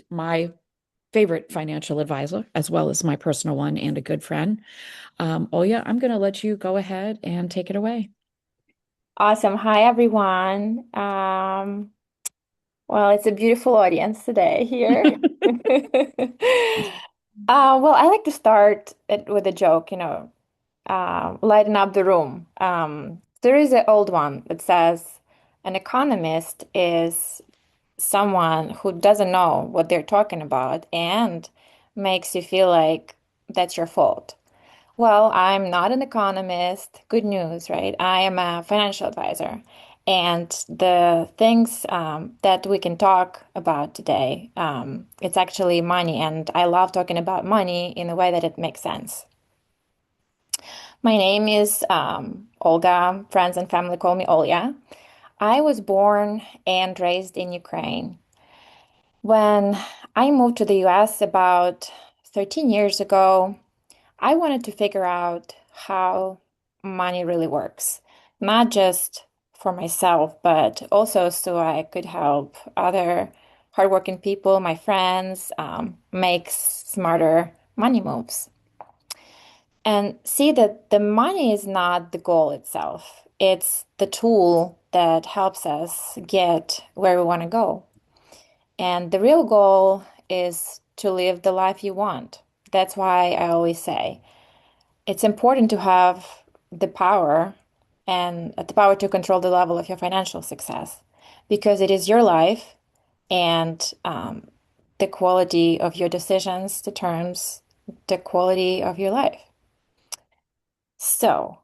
my favorite financial advisor, as well as my personal one and a good friend. Olya, I'm going to let you go ahead and take it away. Awesome. Hi, everyone. Well, it's a beautiful audience today here. Well, I like to start it with a joke, lighten up the room. There is an old one that says an economist is someone who doesn't know what they're talking about and makes you feel like that's your fault. Well, I'm not an economist. Good news, right? I am a financial advisor. And the things that we can talk about today, it's actually money. And I love talking about money in a way that it makes sense. My name is Olga. Friends and family call me Olya. I was born and raised in Ukraine. When I moved to the US about 13 years ago, I wanted to figure out how money really works, not just for myself, but also so I could help other hardworking people, my friends, make smarter money moves. And see that the money is not the goal itself, it's the tool that helps us get where we want to go. And the real goal is to live the life you want. That's why I always say, it's important to have the power and the power to control the level of your financial success because it is your life and the quality of your decisions determines the quality of your life. So,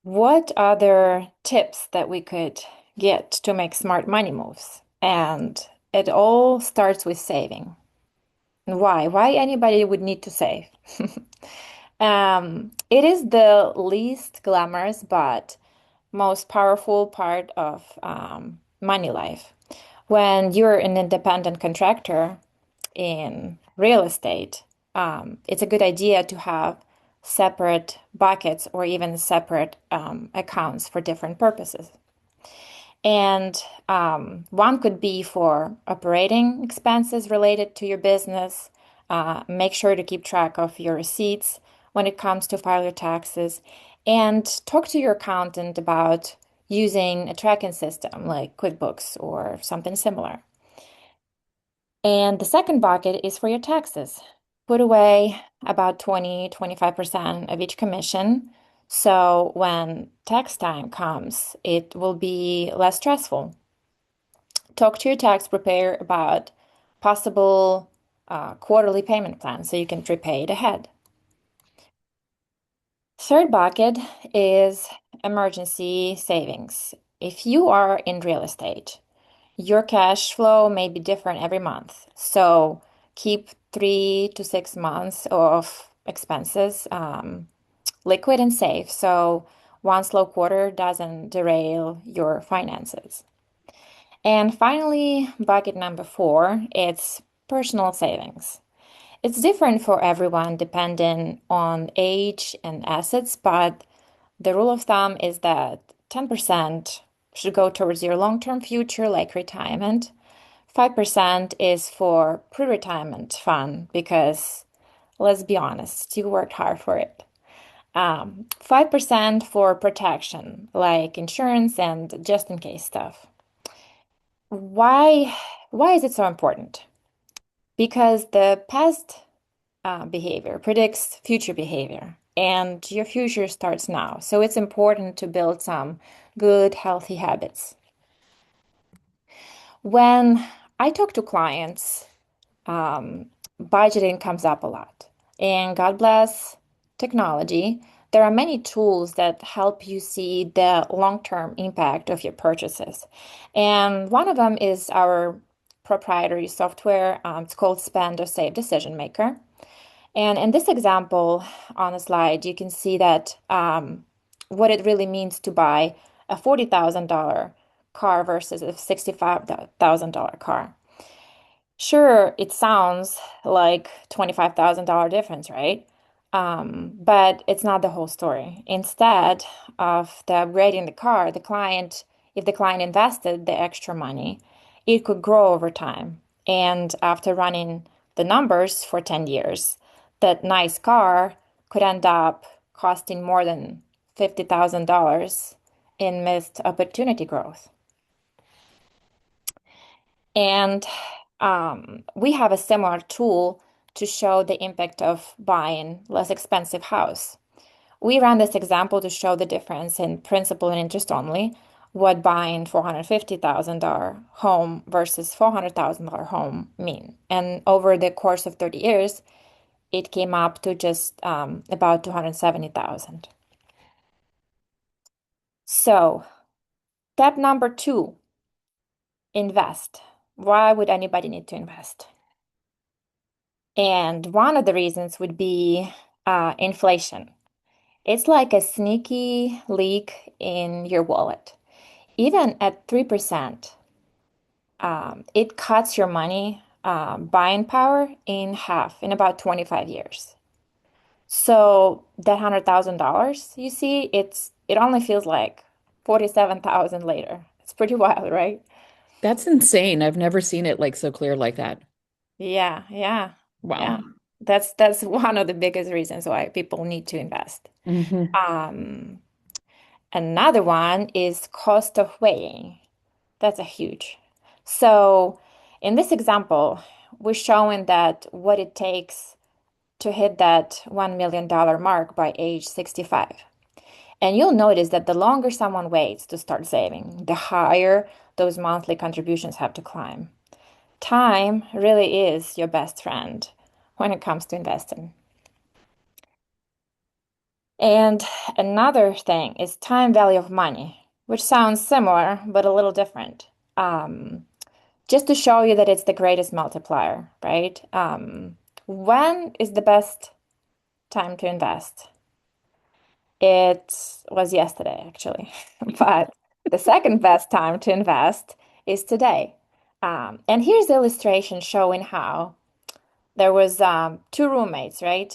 what other tips that we could get to make smart money moves? And it all starts with saving. And why? Why anybody would need to save? It is the least glamorous but most powerful part of money life. When you're an independent contractor in real estate, it's a good idea to have separate buckets or even separate accounts for different purposes. And one could be for operating expenses related to your business. Make sure to keep track of your receipts when it comes to file your taxes. And talk to your accountant about using a tracking system like QuickBooks or something similar. And the second bucket is for your taxes. Put away about 25% of each commission. So when tax time comes, it will be less stressful. Talk to your tax preparer about possible quarterly payment plans so you can prepay it ahead. Third bucket is emergency savings. If you are in real estate, your cash flow may be different every month. So keep 3 to 6 months of expenses liquid and safe so one slow quarter doesn't derail your finances. And finally, bucket number four, it's personal savings. It's different for everyone depending on age and assets, but the rule of thumb is that 10% should go towards your long-term future, like retirement. 5% is for pre-retirement fund because let's be honest, you worked hard for it. 5% for protection, like insurance and just in case stuff. Why, why is it so important? Because the past behavior predicts future behavior, and your future starts now. So it's important to build some good, healthy habits. When I talk to clients, um, budgeting comes up a lot. And God bless technology, there are many tools that help you see the long-term impact of your purchases. And one of them is our proprietary software. It's called Spend or Save Decision Maker. And in this example on the slide, you can see that what it really means to buy a $40,000 car versus a $65,000 car. Sure, it sounds like $25,000 difference, right? But it's not the whole story. Instead of the upgrading the car, if the client invested the extra money, it could grow over time. And after running the numbers for 10 years, that nice car could end up costing more than $50,000 in missed opportunity growth. And we have a similar tool to show the impact of buying less expensive house. We ran this example to show the difference in principal and interest only, what buying $450,000 home versus $400,000 home mean. And over the course of 30 years, it came up to just about 270,000. So, step number two, invest. Why would anybody need to invest? And one of the reasons would be inflation. It's like a sneaky leak in your wallet. Even at 3%, it cuts your money buying power in half in about 25 years. So that $100,000 you see, it only feels like 47,000 later. It's pretty wild, right? That's insane. I've never seen it like so clear like that. Yeah, yeah, Wow. yeah. That's one of the biggest reasons why people need to invest. Hmm. Um, Another one is cost of weighing. That's a huge. So in this example, we're showing that what it takes to hit that $1 million mark by age 65. And you'll notice that the longer someone waits to start saving, the higher those monthly contributions have to climb. Time really is your best friend when it comes to investing. And another thing is time value of money, which sounds similar but a little different. Um, just to show you that it's the greatest multiplier, right? When is the best time to invest? It was yesterday, actually. But the second best time to invest is today. And here's the illustration showing how there was two roommates, right?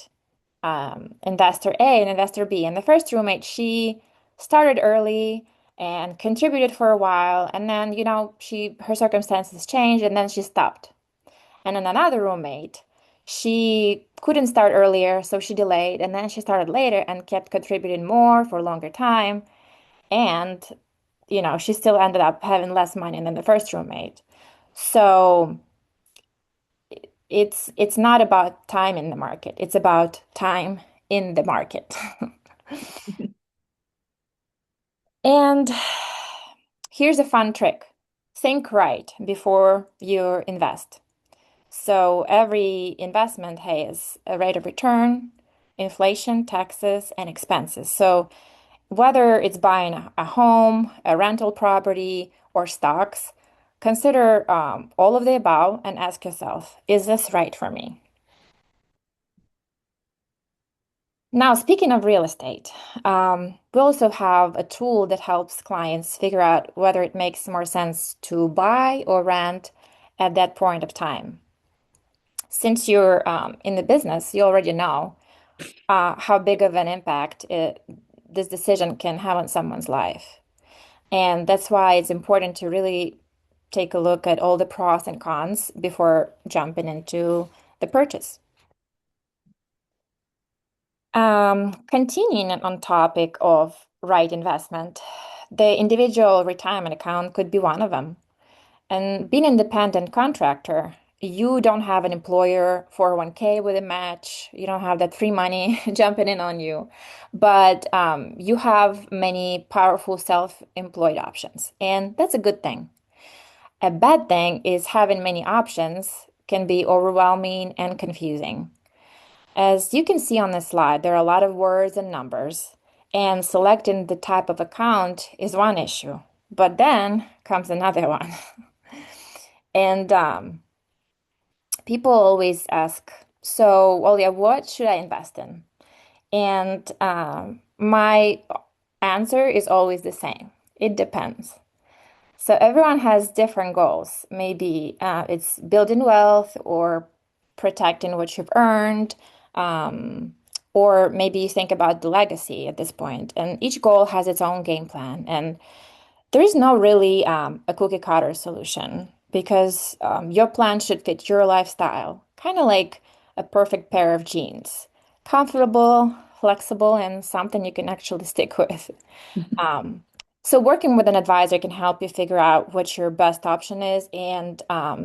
Investor A and investor B. And the first roommate, she started early and contributed for a while, and then, her circumstances changed, and then she stopped. And then another roommate, she couldn't start earlier, so she delayed, and then she started later and kept contributing more for a longer time. And, she still ended up having less money than the first roommate. So it's not about time in the market, it's about time in the market. And here's a fun trick. Think right before you invest. So every investment has a rate of return, inflation, taxes, and expenses. So whether it's buying a home, a rental property, or stocks, consider all of the above and ask yourself, is this right for me? Now, speaking of real estate, we also have a tool that helps clients figure out whether it makes more sense to buy or rent at that point of time. Since you're in the business, you already know how big of an impact this decision can have on someone's life. And that's why it's important to really take a look at all the pros and cons before jumping into the purchase. Continuing on topic of right investment, the individual retirement account could be one of them. And being an independent contractor, you don't have an employer 401k with a match. You don't have that free money jumping in on you. But you have many powerful self-employed options, and that's a good thing. A bad thing is having many options can be overwhelming and confusing. As you can see on this slide, there are a lot of words and numbers, and selecting the type of account is one issue. But then comes another one. And people always ask, so, well, yeah, what should I invest in? And my answer is always the same. It depends. So everyone has different goals. Maybe it's building wealth or protecting what you've earned, um, or maybe you think about the legacy at this point. And each goal has its own game plan. And there is no really a cookie cutter solution because your plan should fit your lifestyle, kind of like a perfect pair of jeans. Comfortable, flexible, and something you can actually stick with. Um, so working with an advisor can help you figure out what your best option is and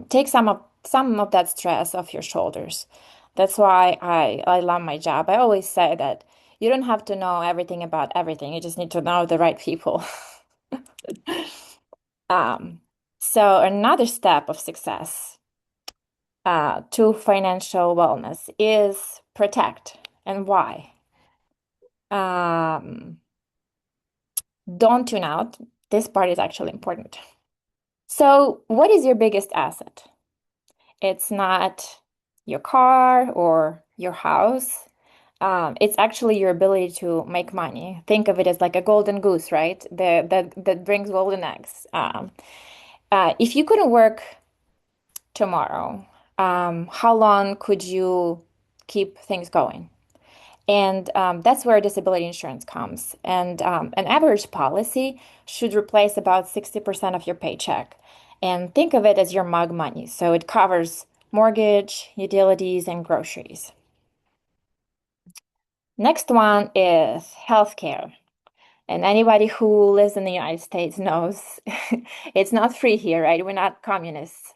take some of that stress off your shoulders. That's why I love my job. I always say that you don't have to know everything about everything. You just need to know the right people. Um, so another step of success to financial wellness is protect. And why? Um, don't tune out. This part is actually important. So, what is your biggest asset? It's not your car or your house. It's actually your ability to make money. Think of it as like a golden goose, right? That brings golden eggs. If you couldn't work tomorrow, how long could you keep things going? And that's where disability insurance comes. And an average policy should replace about 60% of your paycheck. And think of it as your mug money. So it covers mortgage, utilities, and groceries. Next one is healthcare. And anybody who lives in the United States knows it's not free here, right? We're not communists.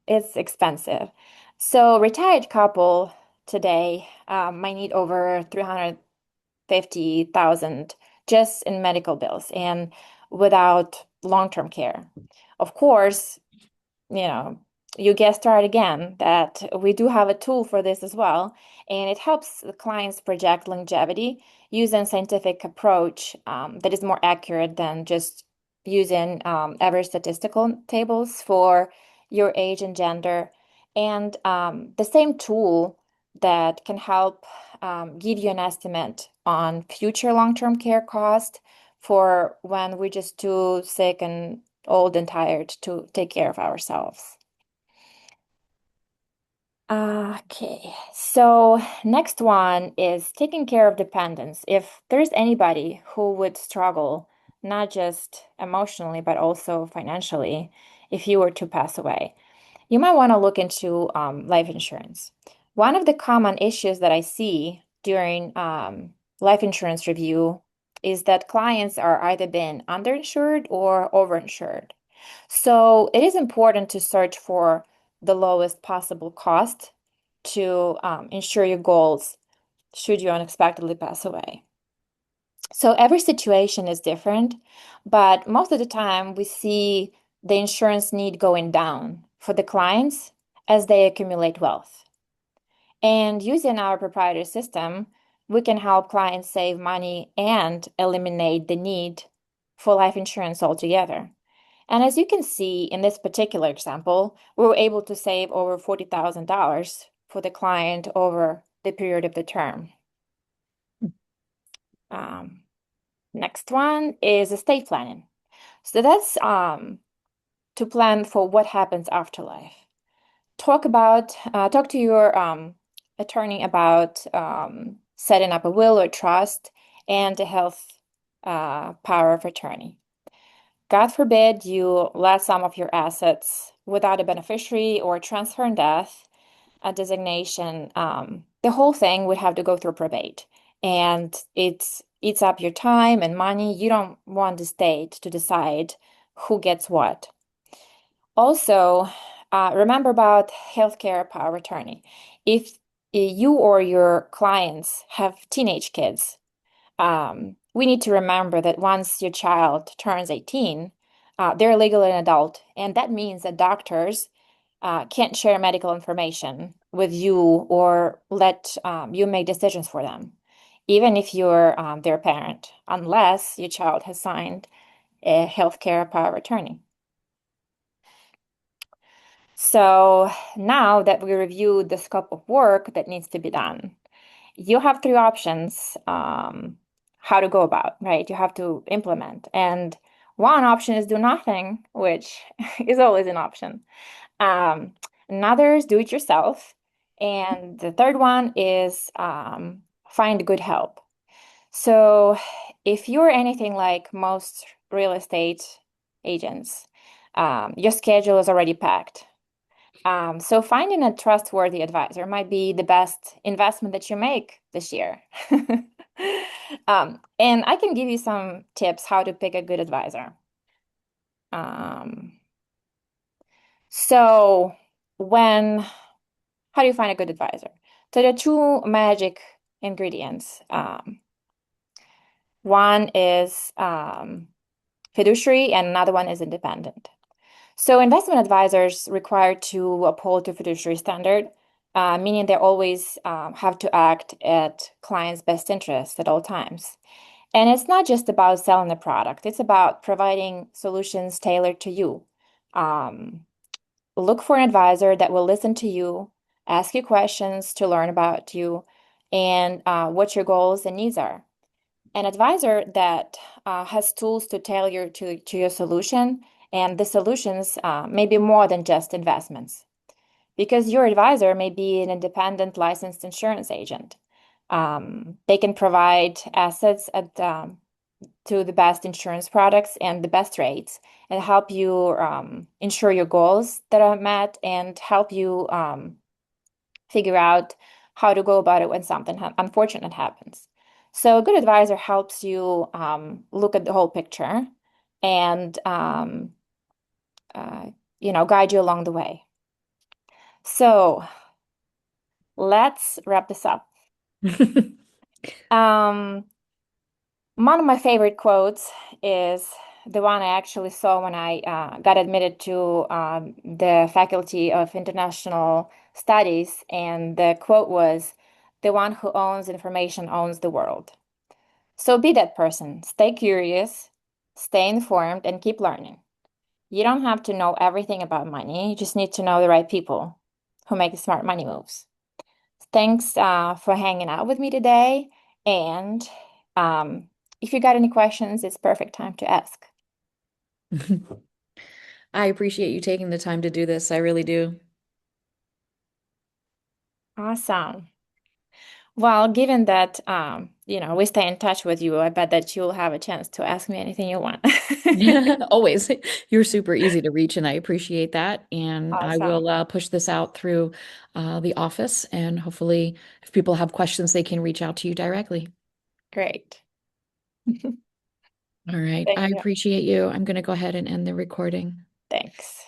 It's expensive. So retired couple today might need over 350,000 just in medical bills and without long-term care. Of course, you know, you get started again that we do have a tool for this as well, and it helps the clients project longevity using scientific approach that is more accurate than just using average statistical tables for your age and gender. And the same tool that can help give you an estimate on future long-term care cost for when we're just too sick and old and tired to take care of ourselves. Okay, so next one is taking care of dependents. If there's anybody who would struggle, not just emotionally, but also financially, if you were to pass away, you might want to look into life insurance. One of the common issues that I see during life insurance review is that clients are either being underinsured or overinsured. So it is important to search for the lowest possible cost to ensure your goals should you unexpectedly pass away. So every situation is different, but most of the time we see the insurance need going down for the clients as they accumulate wealth. And using our proprietary system, we can help clients save money and eliminate the need for life insurance altogether. And as you can see in this particular example, we were able to save over $40,000 for the client over the period of the term. Um, Next one is estate planning. So that's to plan for what happens after life. Talk to your attorney about setting up a will or trust and a health power of attorney. God forbid you let some of your assets without a beneficiary or transfer in death, a designation, the whole thing would have to go through probate. And it eats up your time and money. You don't want the state to decide who gets what. Also, remember about healthcare power of attorney. If you or your clients have teenage kids, we need to remember that once your child turns 18, they're legally an adult, and that means that doctors can't share medical information with you or let you make decisions for them, even if you're their parent, unless your child has signed a healthcare power of attorney. So now that we reviewed the scope of work that needs to be done, you have three options how to go about, right? You have to implement. And one option is do nothing, which is always an option. Um, Another is do it yourself. And the third one is find good help. So if you're anything like most real estate agents, Your schedule is already packed. So finding a trustworthy advisor might be the best investment that you make this year. And I can give you some tips how to pick a good advisor. Um, so when, how do you find a good advisor? So there are two magic ingredients. One is fiduciary and another one is independent. So investment advisors require to uphold the fiduciary standard, meaning they always have to act at clients' best interest at all times. And it's not just about selling the product, it's about providing solutions tailored to you. Um, Look for an advisor that will listen to you, ask you questions to learn about you, and what your goals and needs are. An advisor that has tools to tailor to your solution, and the solutions may be more than just investments, because your advisor may be an independent licensed insurance agent. They can provide assets to the best insurance products and the best rates and help you ensure your goals that are met and help you figure out how to go about it when something unfortunate happens. So a good advisor helps you look at the whole picture and uh, guide you along the way. So let's wrap this up. Um, One of my favorite quotes is the one I actually saw when I got admitted to the Faculty of International Studies, and the quote was, "The one who owns information owns the world." So be that person. Stay curious, stay informed, and keep learning. You don't have to know everything about money. You just need to know the right people who make smart money moves. Thanks for hanging out with me today. And if you got any questions, it's perfect time to ask. I appreciate you taking the time to do this. I really do. Awesome. Well, given that we stay in touch with you, I bet that you'll have a chance to ask me anything you want. Always. You're super easy to reach, and I appreciate that. And I Awesome. will push this out through the office, and hopefully, if people have questions, they can reach out to you directly. Great. All right. Thank I you. appreciate you. I'm going to go ahead and end the recording. Thanks.